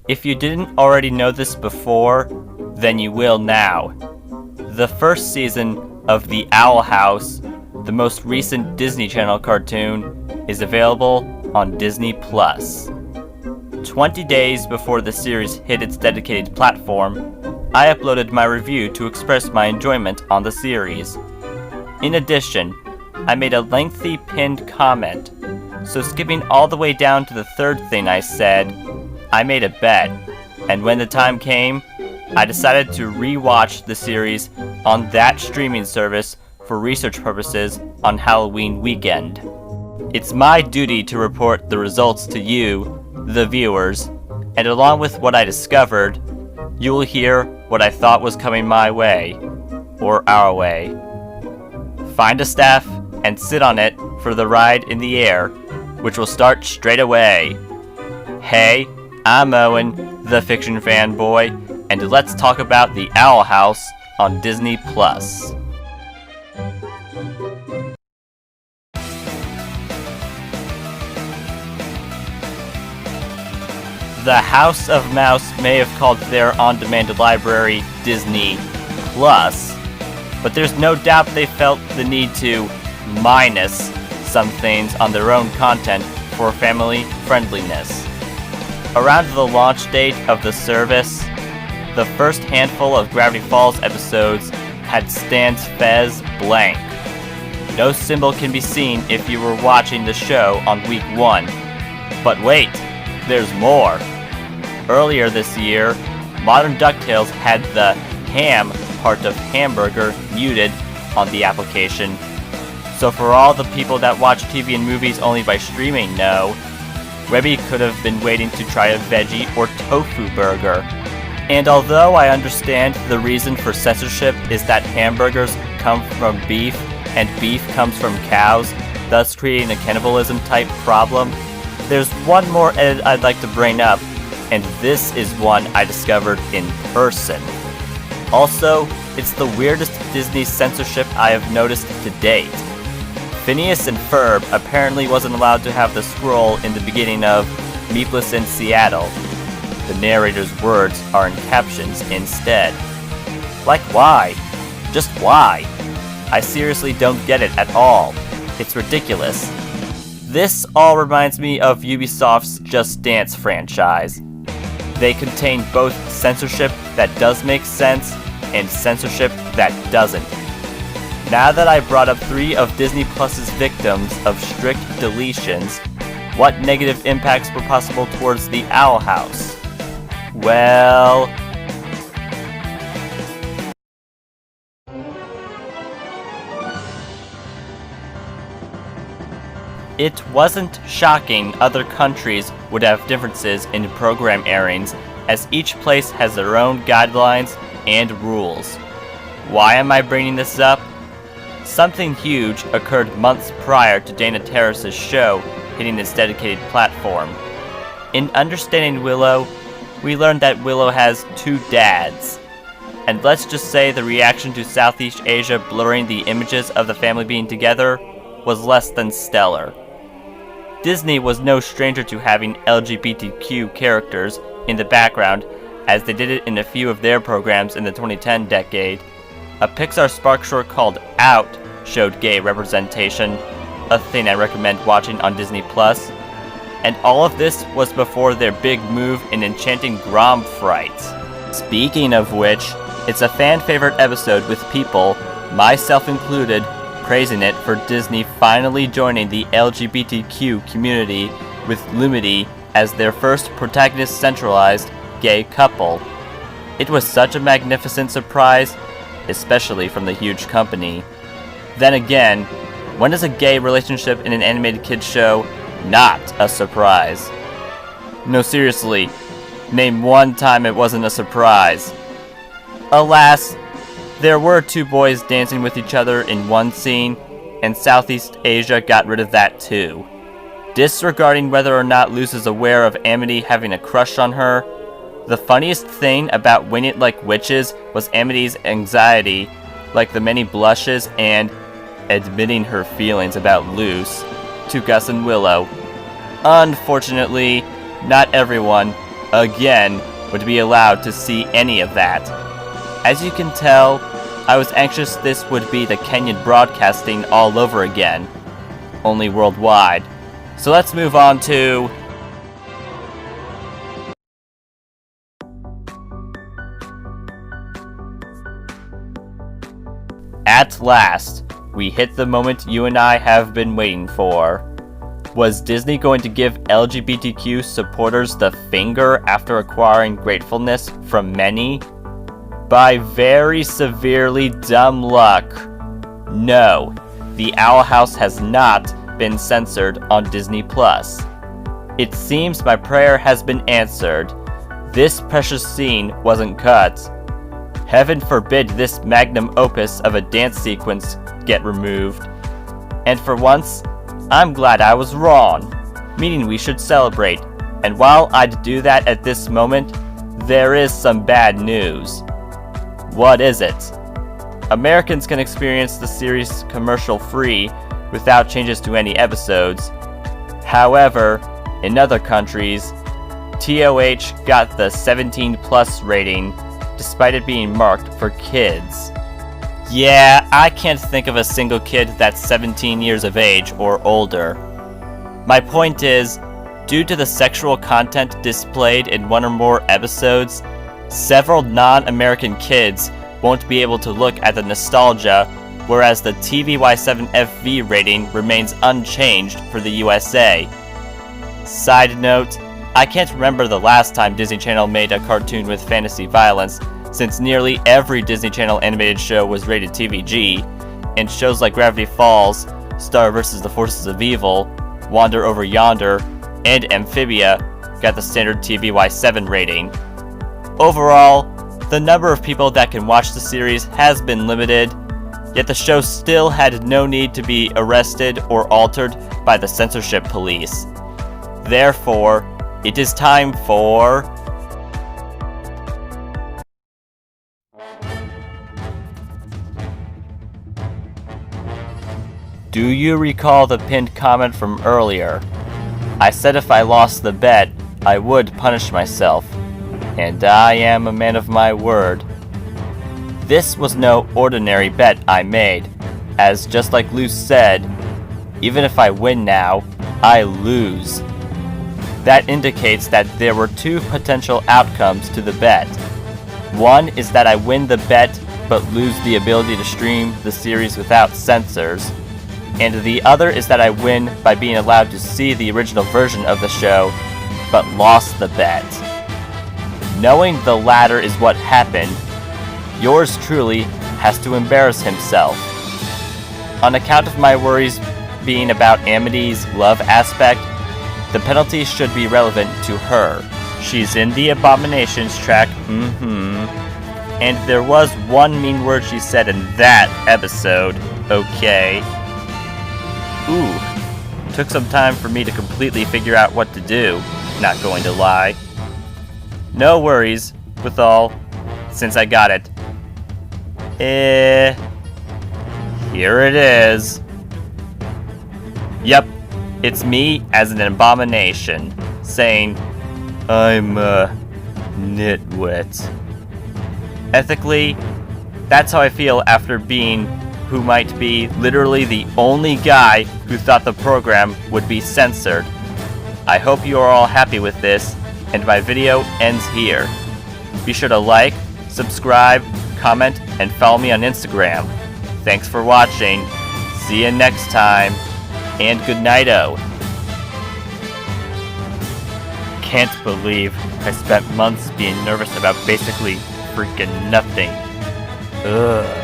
If you didn't already know this before, then you will now. The first season of The Owl House, the most recent Disney Channel cartoon, is available on Disney+. 20 days before the series hit its dedicated platform, I uploaded my review to express my enjoyment on the series. In addition, I made a lengthy pinned comment, so skipping all the way down to the third thing I said, I made a bet, and when the time came, I decided to re-watch the series on that streaming service for research purposes on Halloween weekend. It's my duty to report the results to you, the viewers, and along with what I discovered, you will hear what I thought was coming my way, or our way. Find a staff and sit on it for the ride in the air, which will start straight away. Hey, I'm Owen, the fiction fanboy, and let's talk about The Owl House on Disney+. The House of Mouse may have called their on-demand library Disney Plus, but there's no doubt they felt the need to minus some things on their own content for family friendliness. Around the launch date of the service, the first handful of Gravity Falls episodes had Stan's Fez blank. No symbol can be seen if you were watching the show on week 1. But wait, there's more. Earlier this year, Modern DuckTales had the ham part of hamburger muted on the application. So for all the people that watch TV and movies only by streaming know, Webby could have been waiting to try a veggie or tofu burger. And although I understand the reason for censorship is that hamburgers come from beef and beef comes from cows, thus creating a cannibalism type problem, there's one more edit I'd like to bring up, and this is one I discovered in person. Also, it's the weirdest Disney censorship I have noticed to date. Phineas and Ferb apparently wasn't allowed to have the scroll in the beginning of Meepless in Seattle. The narrator's words are in captions instead. Like why? Just why? I seriously don't get it at all. It's ridiculous. This all reminds me of Ubisoft's Just Dance franchise. They contain both censorship that does make sense and censorship that doesn't. Now that I brought up 3 of Disney Plus's victims of strict deletions, what negative impacts were possible towards The Owl House? Well, it wasn't shocking other countries would have differences in program airings, as each place has their own guidelines and rules. Why am I bringing this up? Something huge occurred months prior to Dana Terrace's show hitting its dedicated platform. In understanding Willow, we learned that Willow has 2 dads. And let's just say the reaction to Southeast Asia blurring the images of the family being together was less than stellar. Disney was no stranger to having LGBTQ characters in the background, as they did it in a few of their programs in the 2010 decade. A Pixar Spark short called Out showed gay representation, a thing I recommend watching on Disney+. And all of this was before their big move in enchanting Grom frights. Speaking of which, it's a fan favorite episode with people, myself included, praising it for Disney finally joining the LGBTQ community with Lumity as their first protagonist centralized gay couple. It was such a magnificent surprise, especially from the huge company. Then again, when is a gay relationship in an animated kids show not a surprise? No, seriously, name one time it wasn't a surprise. Alas, there were 2 boys dancing with each other in one scene, and Southeast Asia got rid of that too. Disregarding whether or not Luce is aware of Amity having a crush on her, the funniest thing about Wing It Like Witches was Amity's anxiety, like the many blushes and admitting her feelings about Luce to Gus and Willow. Unfortunately, not everyone again, would be allowed to see any of that. As you can tell, I was anxious this would be the Kenyan broadcasting all over again, only worldwide. So let's move on to... At last, we hit the moment you and I have been waiting for. Was Disney going to give LGBTQ supporters the finger after acquiring gratefulness from many? By very severely dumb luck, no, the Owl House has not been censored on Disney+. It seems my prayer has been answered. This precious scene wasn't cut. Heaven forbid this magnum opus of a dance sequence get removed. And for once, I'm glad I was wrong, meaning we should celebrate. And while I'd do that at this moment, there is some bad news. What is it? Americans can experience the series commercial-free without changes to any episodes. However, in other countries, TOH got the 17+ rating, despite it being marked for kids. Yeah, I can't think of a single kid that's 17 years of age or older. My point is, due to the sexual content displayed in one or more episodes, several non-American kids won't be able to look at the nostalgia, whereas the TVY7FV rating remains unchanged for the USA. Side note, I can't remember the last time Disney Channel made a cartoon with fantasy violence, since nearly every Disney Channel animated show was rated TVG, and shows like Gravity Falls, Star vs. the Forces of Evil, Wander Over Yonder, and Amphibia got the standard TVY7 rating. Overall, the number of people that can watch the series has been limited, yet the show still had no need to be arrested or altered by the censorship police. Therefore, it is time for... Do you recall the pinned comment from earlier? I said if I lost the bet, I would punish myself. And I am a man of my word. This was no ordinary bet I made, as just like Luce said, even if I win now, I lose. That indicates that there were two potential outcomes to the bet. One is that I win the bet but lose the ability to stream the series without censors, and the other is that I win by being allowed to see the original version of the show, but lost the bet. Knowing the latter is what happened, yours truly has to embarrass himself. On account of my worries being about Amity's love aspect, the penalty should be relevant to her. She's in the Abominations track, and there was one mean word she said in that episode, okay. Ooh, took some time for me to completely figure out what to do, not going to lie. No worries, with all, since I got it. Here it is. Yep, it's me as an abomination, saying, I'm a nitwit. Ethically, that's how I feel after being who might be literally the only guy who thought the program would be censored. I hope you are all happy with this, and my video ends here. Be sure to like, subscribe, comment, and follow me on Instagram. Thanks for watching. See you next time. And good night-o. Can't believe I spent months being nervous about basically freaking nothing. Ugh.